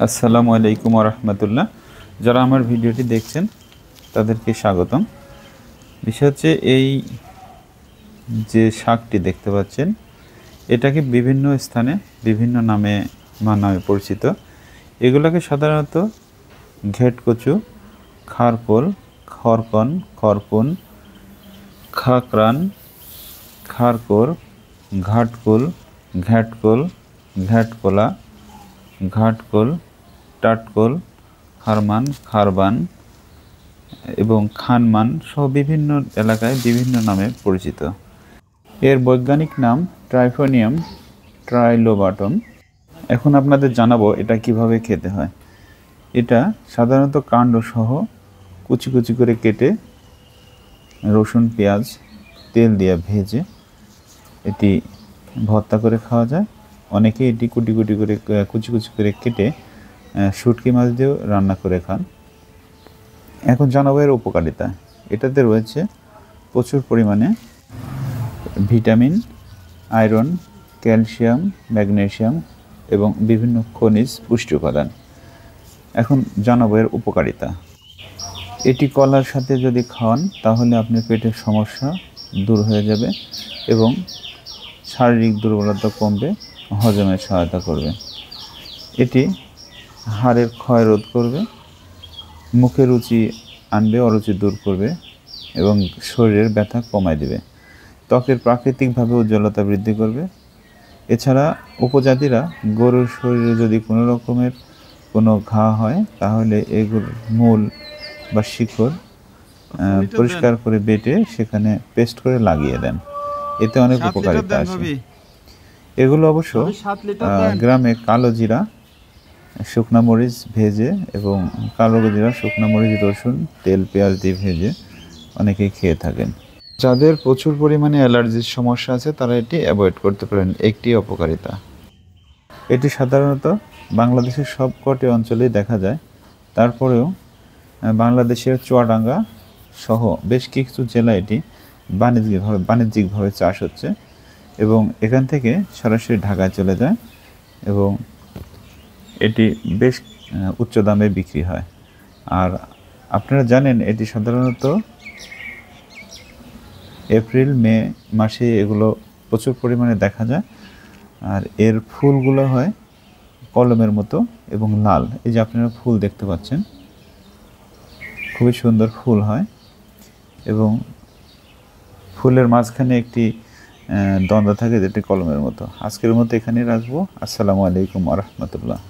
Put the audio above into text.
আসসালামু আলাইকুম রহমতুল্লাহ। যারা আমার ভিডিওটি দেখছেন তাদেরকে স্বাগতম। বিষয় হচ্ছে এই যে শাকটি দেখতে পাচ্ছেন, এটাকে বিভিন্ন স্থানে বিভিন্ন নামে পরিচিত। এগুলোকে সাধারণত ঘেটকচু, খারকোল, খরকন, খরকুন, খাকরান, খারকোর, ঘাটকুল, ঘ্যাটকুল, ঘ্যাটকোলা, ঘাটকুল, টাটকুল, খারমান, খারবান এবং খানমান সহ বিভিন্ন এলাকায় বিভিন্ন নামে পরিচিত। এর বৈজ্ঞানিক নাম ট্রাইফোনিয়াম ট্রাইলোবাটম। এখন আপনাদের জানাবো এটা কিভাবে খেতে হয়। এটা সাধারণত কাণ্ড সহ কুচি কুচি করে কেটে রসুন, পেঁয়াজ, তেল দিয়ে ভেজে এটি ভর্তা করে খাওয়া যায়। অনেকে এটি কুচি কুচি করে কেটে শুটকি মাছ দিয়েও রান্না করে খান। এখন জানাবো এর উপকারিতা। এটাতে রয়েছে প্রচুর পরিমাণে ভিটামিন, আয়রন, ক্যালসিয়াম, ম্যাগনেসিয়াম এবং বিভিন্ন খনিজ পুষ্টি উপাদান। এখন জানাবো এর উপকারিতা। এটি কলার সাথে যদি খাওয়ান তাহলে আপনার পেটের সমস্যা দূর হয়ে যাবে এবং শারীরিক দুর্বলতা কমবে, হজমে সহায়তা করবে। এটি হাড়ের ক্ষয় রোধ করবে, মুখে রুচি আনবে, অরুচি দূর করবে এবং শরীরের ব্যথা কমায় দেবে। ত্বকের প্রাকৃতিকভাবে উজ্জ্বলতা বৃদ্ধি করবে। এছাড়া উপজাতিরা গরুর শরীরে যদি কোনো রকমের কোনো ঘা হয় তাহলে এগুলোর মূল বা শিকড় পরিষ্কার করে বেটে সেখানে পেস্ট করে লাগিয়ে দেন। এতে অনেক উপকারিতা আছে। এগুলো অবশ্য গ্রামে কালো জিরা, শুকনা মরিচ ভেজে এবং কালো জিরা, শুকনা মরিচ, রসুন, তেল, পেঁয়াজ দিয়ে ভেজে অনেকেই খেয়ে থাকেন। যাদের প্রচুর পরিমাণে অ্যালার্জির সমস্যা আছে তারা এটি অ্যাভয়েড করতে পারেন। একটি অপকারিতা, এটি সাধারণত বাংলাদেশের সবকটি অঞ্চলেই দেখা যায়। তারপরেও বাংলাদেশের চুয়াডাঙ্গা সহ বেশ কিছু জেলায় এটি বাণিজ্যিকভাবে চাষ হচ্ছে এবং এখান থেকে সরাসরি ঢাকায় চলে যায় এবং এটি বেশ উচ্চ দামে বিক্রি হয়। আর আপনারা জানেন এটি সাধারণত এপ্রিল মে মাসে এগুলো প্রচুর পরিমাণে দেখা যায়। আর এর ফুলগুলো হয় কলমের মতো এবং লাল। এই যে আপনারা ফুল দেখতে পাচ্ছেন, খুবই সুন্দর ফুল হয় এবং ফুলের মাঝখানে একটি দ্বন্দ্ব থাকে যেটি কলমের মতো। আজকের মতো এখানেই রাখবো। আসসালামু আলাইকুম রহমতুল্লাহ।